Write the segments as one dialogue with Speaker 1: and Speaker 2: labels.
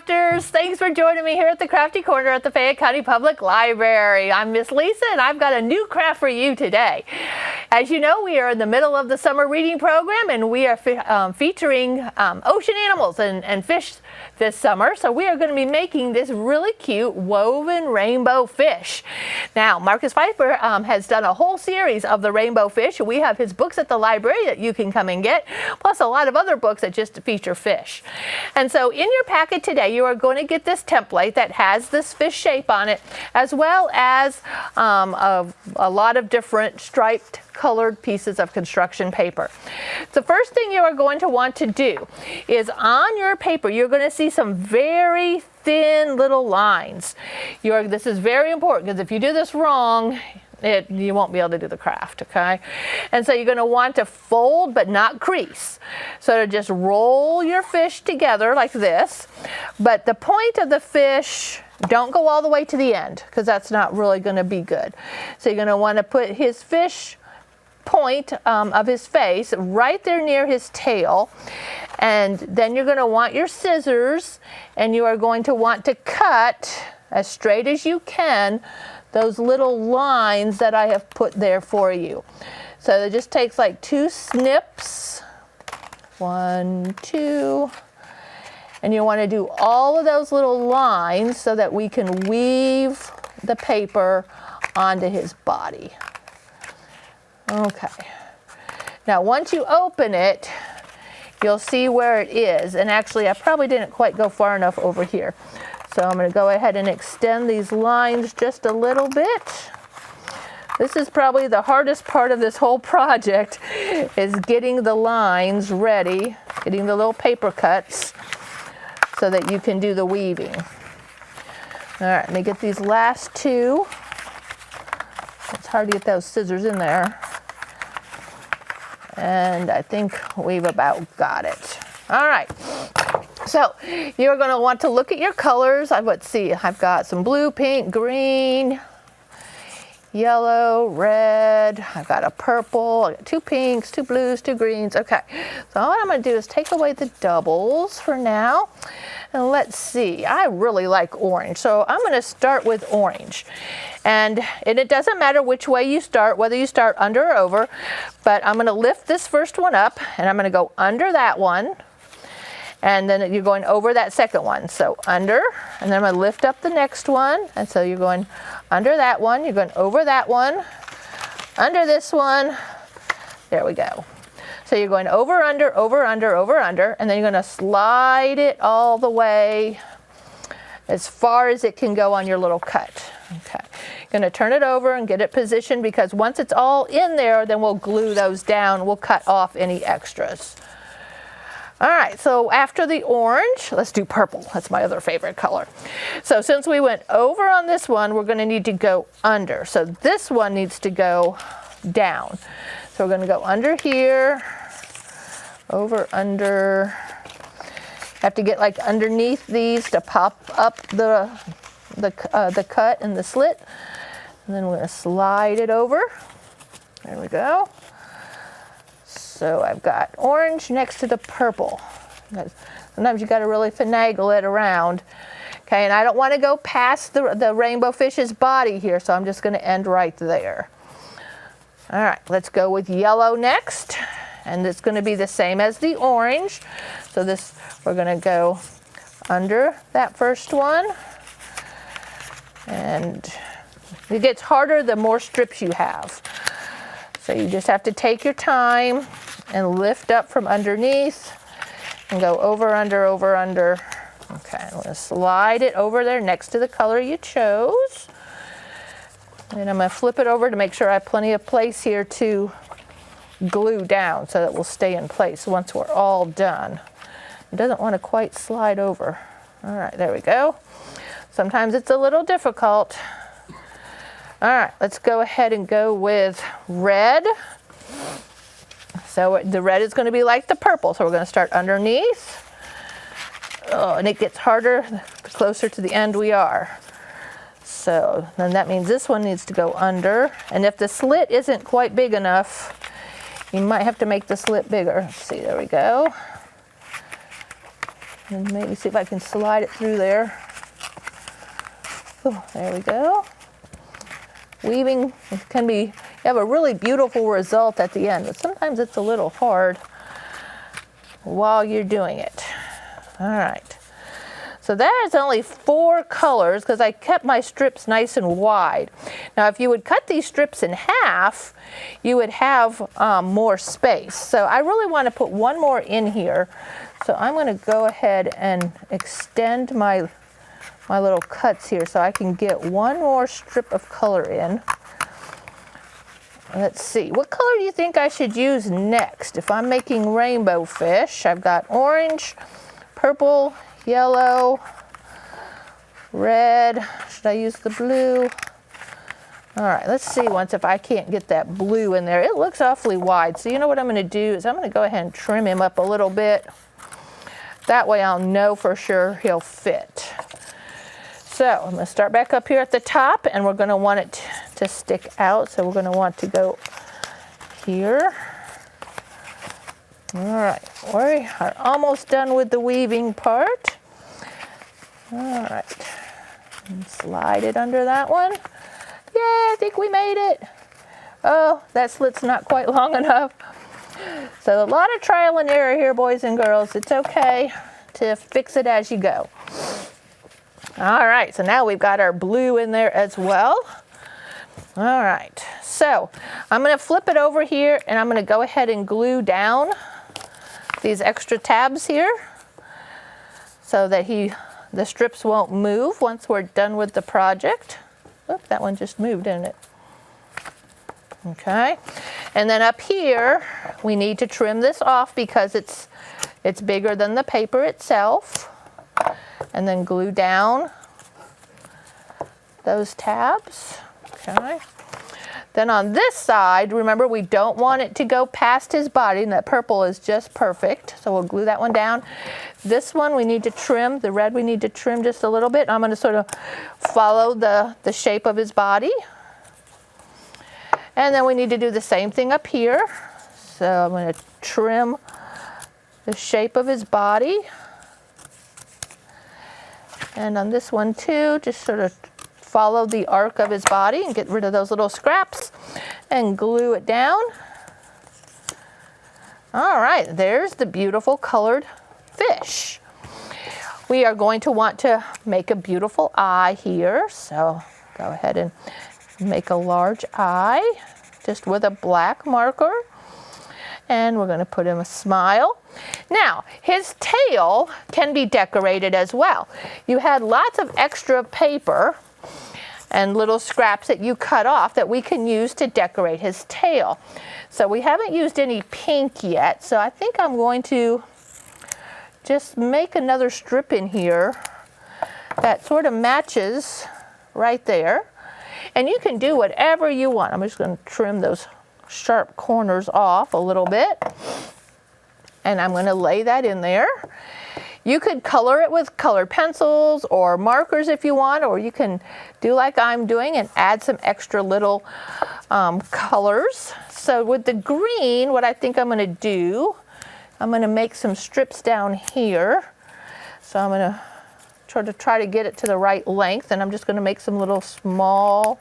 Speaker 1: crafters, thanks for joining me here at the Crafty Corner at the Fayette County Public Library. I'm Miss Lisa and I've got a new craft for you today. As you know, we are in the middle of the summer reading program and we are featuring ocean animals and fish this summer. So we are going to be making this really cute woven rainbow fish. Now, Marcus Pfeiffer has done a whole series of the rainbow fish. We have his books at the library that you can come and get, plus a lot of other books that just feature fish. And so in your packet today, you are going to get this template that has this fish shape on it, as well as a lot of different striped colored pieces of construction paper. The first thing you are going to want to do is on your paper, you're going to see some very thin little lines. This is very important because if you do this wrong, you won't be able to do the craft, okay? And so you're going to want to fold but not crease. So to just roll your fish together like this, but the point of the fish, don't go all the way to the end because that's not really going to be good. So you're going to want to put his fish point of his face right there near his tail, and then you're going to want your scissors and you are going to want to cut as straight as you can those little lines that I have put there for you. So it just takes like 2 snips, 1, 2, and you want to do all of those little lines so that we can weave the paper onto his body. Okay, now once you open it, you'll see where it is, and actually I probably didn't quite go far enough over here. So I'm going to go ahead and extend these lines just a little bit. This is probably the hardest part of this whole project, is getting the lines ready, getting the little paper cuts so that you can do the weaving. All right, let me get these last 2. It's hard to get those scissors in there. And I think we've about got it. All right. So you're going to want to look at your colors. Let's see, I've got some blue, pink, green, yellow, red. I've got a purple. I've got 2 pinks, 2 blues, 2 greens. Okay. So what I'm going to do is take away the doubles for now. And let's see, I really like orange. So I'm going to start with orange. And it doesn't matter which way you start, whether you start under or over, but I'm going to lift this first one up and I'm going to go under that one. And then you're going over that second one. So under, and then I'm going to lift up the next one. And so you're going under that one, you're going over that one, under this one. There we go. So you're going over, under, over, under, over, under, and then you're going to slide it all the way as far as it can go on your little cut. Okay. You're going to turn it over and get it positioned, because once it's all in there, then we'll glue those down. We'll cut off any extras. All right, so after the orange, let's do purple. That's my other favorite color. So since we went over on this one, we're going to need to go under. So this one needs to go down. So we're going to go under here, over, under. Have to get like underneath these to pop up the cut and the slit. And then we're going to slide it over. There we go. So I've got orange next to the purple. Sometimes you got to really finagle it around. Okay, and I don't want to go past the rainbow fish's body here, so I'm just going to end right there. All right, let's go with yellow next. And it's going to be the same as the orange. So we're going to go under that first one. And it gets harder the more strips you have. So you just have to take your time and lift up from underneath and go over, under, over, under. Okay, I'm going to slide it over there next to the color you chose. And I'm going to flip it over to make sure I have plenty of place here to glue down so that it will stay in place once we're all done. It doesn't want to quite slide over. All right, there we go. Sometimes it's a little difficult. All right, let's go ahead and go with red. So the red is going to be like the purple. So we're going to start underneath. Oh, and it gets harder the closer to the end we are. So then that means this one needs to go under. And if the slit isn't quite big enough, you might have to make the slit bigger. Let's see, there we go. And maybe see if I can slide it through there. Oh, there we go. Weaving can be, you have a really beautiful result at the end, but sometimes it's a little hard while you're doing it. All right. So there's only 4 colors because I kept my strips nice and wide. Now if you would cut these strips in half, you would have more space. So I really want to put one more in here. So I'm going to go ahead and extend my little cuts here so I can get one more strip of color in. Let's see, what color do you think I should use next? If I'm making rainbow fish, I've got orange, purple, yellow, red. Should I use the blue? All right, let's see once if I can't get that blue in there. It looks awfully wide. So you know what I'm gonna do is I'm gonna go ahead and trim him up a little bit. That way I'll know for sure he'll fit. So I'm gonna start back up here at the top and we're gonna want it to stick out. So we're gonna want to go here. All right, we are almost done with the weaving part. All right, and slide it under that one. Yeah, I think we made it. Oh, that slit's not quite long enough. So a lot of trial and error here, boys and girls. It's okay to fix it as you go. All right, so now we've got our blue in there as well. All right, so I'm gonna flip it over here and I'm gonna go ahead and glue down these extra tabs here so that the strips won't move once we're done with the project. Oop, that one just moved, didn't it? Okay, and then up here we need to trim this off because it's bigger than the paper itself, and then glue down those tabs. Okay. Then on this side, remember we don't want it to go past his body, and that purple is just perfect. So we'll glue that one down. This one we need to trim, the red we need to trim just a little bit. I'm going to sort of follow the shape of his body. And then we need to do the same thing up here. So I'm going to trim the shape of his body. And on this one too, just sort of follow the arc of his body and get rid of those little scraps and glue it down. All right, there's the beautiful colored fish. We are going to want to make a beautiful eye here. So go ahead and make a large eye just with a black marker. And we're going to put him a smile. Now, his tail can be decorated as well. You had lots of extra paper and little scraps that you cut off that we can use to decorate his tail. So we haven't used any pink yet, so I think I'm going to just make another strip in here that sort of matches right there. And you can do whatever you want. I'm just going to trim those sharp corners off a little bit. And I'm going to lay that in there. You could color it with colored pencils or markers if you want, or you can do like I'm doing and add some extra little colors. So with the green, what I think I'm going to do, I'm going to make some strips down here. So I'm going to try to get it to the right length, and I'm just going to make some little small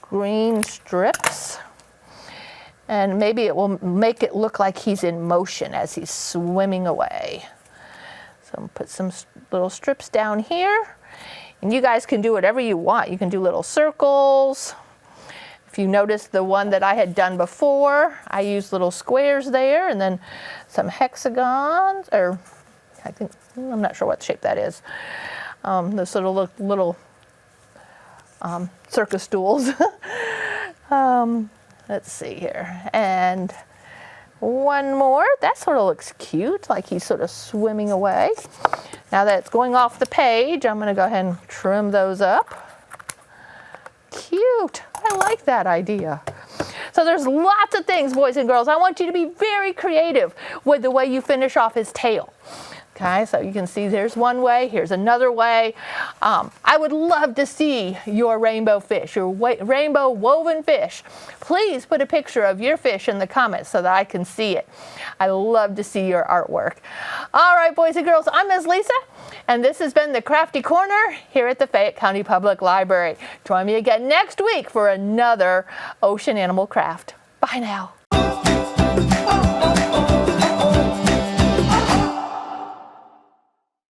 Speaker 1: green strips. And maybe it will make it look like he's in motion as he's swimming away. So I'm going to put some little strips down here. And you guys can do whatever you want. You can do little circles. If you notice the one that I had done before, I used little squares there and then some hexagons, or I think, I'm not sure what shape that is. Those sort of little circus stools. Let's see here, and one more. That sort of looks cute, like he's sort of swimming away. Now that it's going off the page, I'm going to go ahead and trim those up. Cute. I like that idea. So there's lots of things, boys and girls. I want you to be very creative with the way you finish off his tail. Okay, so you can see there's one way, here's another way. I would love to see your rainbow fish, your rainbow woven fish. Please put a picture of your fish in the comments so that I can see it. I love to see your artwork. All right, boys and girls, I'm Ms. Lisa, and this has been the Crafty Corner here at the Fayette County Public Library. Join me again next week for another ocean animal craft. Bye now.